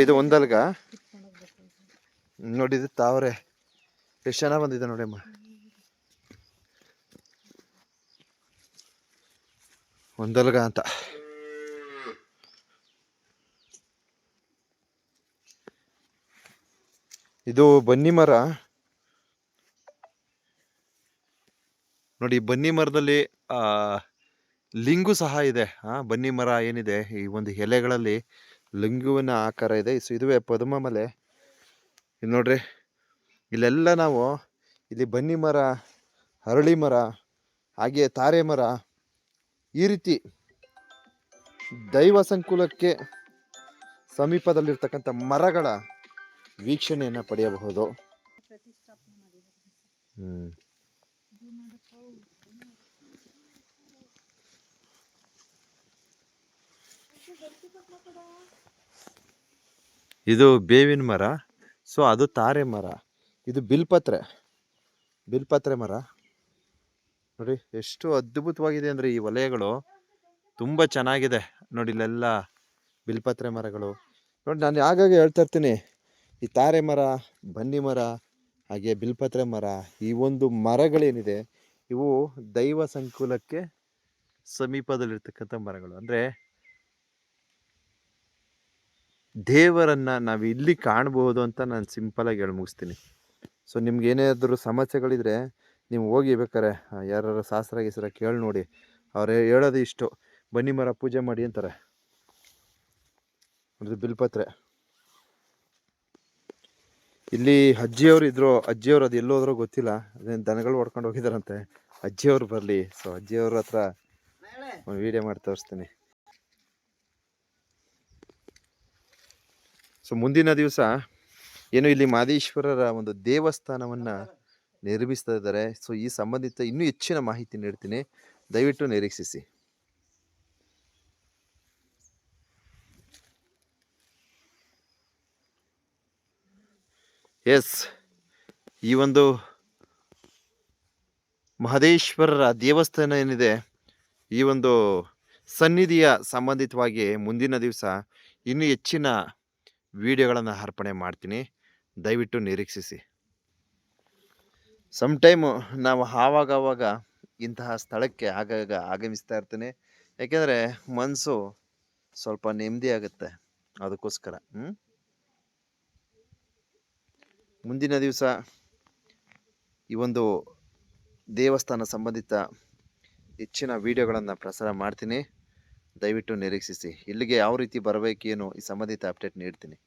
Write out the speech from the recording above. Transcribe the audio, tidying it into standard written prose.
ಇದು ಒಂದಲ್ಗ ನೋಡಿದ್ದು ತಾವ್ರೆ ಎಷ್ಟು ಚೆನ್ನಾಗಿ ಬಂದಿದೆ ನೋಡಿಮ್ಮ. ಒಂದಲ್ಗ ಅಂತ ಇದು ಬನ್ನಿ ಮರ ನೋಡಿ. ಬನ್ನಿ ಮರದಲ್ಲಿ ಲಿಂಗು ಸಹ ಇದೆ. ಬನ್ನಿ ಮರ ಏನಿದೆ ಈ ಒಂದು ಎಲೆಗಳಲ್ಲಿ ಲಿಂಗುವಿನ ಆಕಾರ ಇದೆ. ಇದುವೇ ಪದುಮಮಲೆ. ಇದು ನೋಡ್ರಿ, ಇಲ್ಲೆಲ್ಲ ನಾವು ಇಲ್ಲಿ ಬನ್ನಿ ಮರ, ಅರಳಿ ಮರ, ಹಾಗೆ ತಾರೆ ಮರ, ಈ ರೀತಿ ದೈವ ಸಂಕುಲಕ್ಕೆ ಸಮೀಪದಲ್ಲಿರ್ತಕ್ಕಂಥ ಮರಗಳ ವೀಕ್ಷಣೆಯನ್ನು ಪಡೆಯಬಹುದು. ಇದು ಬೇವಿನ ಮರ, ಸೊ ಅದು ತಾರೆ ಮರ, ಇದು ಬಿಲ್ಪತ್ರೆ ಮರ ನೋಡಿ ಎಷ್ಟು ಅದ್ಭುತವಾಗಿದೆ ಅಂದರೆ ಈ ವಲಯಗಳು ತುಂಬ ಚೆನ್ನಾಗಿದೆ ನೋಡಿ. ಇಲ್ಲೆಲ್ಲ ಬಿಲ್ಪತ್ರೆ ಮರಗಳು ನೋಡಿ. ನಾನು ಆಗಾಗ ಹೇಳ್ತಾ ಇರ್ತೀನಿ, ಈ ತಾರೆ ಮರ, ಬನ್ನಿ ಮರ, ಹಾಗೆ ಬಿಲ್ಪತ್ರೆ ಮರ, ಈ ಒಂದು ಮರಗಳೇನಿದೆ ಇವು ದೈವ ಸಂಕುಲಕ್ಕೆ ಸಮೀಪದಲ್ಲಿರ್ತಕ್ಕಂಥ ಮರಗಳು. ಅಂದರೆ ದೇವರನ್ನು ನಾವು ಇಲ್ಲಿ ಕಾಣ್ಬೋದು ಅಂತ ನಾನು ಸಿಂಪಲಾಗಿ ಹೇಳಿ ಮುಗಿಸ್ತೀನಿ. ಸೊ ನಿಮ್ಗೆ ಏನಾದರೂ ಸಮಸ್ಯೆಗಳಿದ್ರೆ ನೀವು ಹೋಗಿ ಬೇಕಾರೆ ಯಾರು ಶಾಸ್ತ್ರ ಗೀಸ್ರ ಕೇಳಿ ನೋಡಿ. ಅವ್ರು ಹೇಳೋದು ಇಷ್ಟು, ಬನ್ನಿ ಮರ ಪೂಜೆ ಮಾಡಿ ಅಂತಾರೆ. ಅದು ಬಿಲ್ಪತ್ರೆ. ಇಲ್ಲಿ ಅಜ್ಜಿಯವರು ಇದ್ರು, ಅಜ್ಜಿಯವರು ಅದು ಎಲ್ಲೋದ್ರೂ ಗೊತ್ತಿಲ್ಲ, ಅದೇನು ದನಗಳು ಹೊಡ್ಕೊಂಡು ಹೋಗಿದಾರಂತೆ. ಅಜ್ಜಿಯವರು ಬರಲಿ, ಸೊ ಅಜ್ಜಿಯವ್ರ ಹತ್ರ ಒಂದು ವಿಡಿಯೋ ಮಾಡಿ ತೋರಿಸ್ತೀನಿ. ಸೊ ಮುಂದಿನ ದಿವಸ ಏನು ಇಲ್ಲಿ ಮಾದೇಶ್ವರರ ಒಂದು ದೇವಸ್ಥಾನವನ್ನು ನಿರ್ಮಿಸ್ತಾ ಇದ್ದಾರೆ. ಸೊ ಈ ಸಂಬಂಧಿತ ಇನ್ನೂ ಹೆಚ್ಚಿನ ಮಾಹಿತಿ ನೀಡ್ತೀನಿ, ದಯವಿಟ್ಟು ನಿರೀಕ್ಷಿಸಿ. ಎಸ್, ಈ ಒಂದು ಮಹದೇಶ್ವರರ ದೇವಸ್ಥಾನ ಏನಿದೆ, ಈ ಒಂದು ಸನ್ನಿಧಿಯ ಸಂಬಂಧಿತವಾಗಿ ಮುಂದಿನ ದಿವಸ ಇನ್ನೂ ಹೆಚ್ಚಿನ ವಿಡಿಯೋಗಳನ್ನು ಅರ್ಪಣೆ ಮಾಡ್ತೀನಿ, ದಯವಿಟ್ಟು ನಿರೀಕ್ಷಿಸಿ. ಟೈಮು ನಾವು ಆವಾಗವಾಗ ಇಂತಹ ಸ್ಥಳಕ್ಕೆ ಆಗಾಗ ಆಗಮಿಸ್ತಾ ಇರ್ತೀನಿ, ಯಾಕೆಂದರೆ ಮನಸ್ಸು ಸ್ವಲ್ಪ ನೆಮ್ಮದಿ ಆಗುತ್ತೆ, ಅದಕ್ಕೋಸ್ಕರ. ಮುಂದಿನ ದಿವಸ ಈ ಒಂದು ದೇವಸ್ಥಾನ ಸಂಬಂಧಿತ ಹೆಚ್ಚಿನ ವಿಡಿಯೋಗಳನ್ನು ಪ್ರಸಾರ ಮಾಡ್ತೀನಿ, ದಯವಿಟ್ಟು ನಿರೀಕ್ಷಿಸಿ. ಇಲ್ಲಿಗೆ ಯಾವ ರೀತಿ ಬರಬೇಕೇನು ಈ ಸಂಬಂಧಿತ ಅಪ್ಡೇಟ್ ನೀಡ್ತೀನಿ.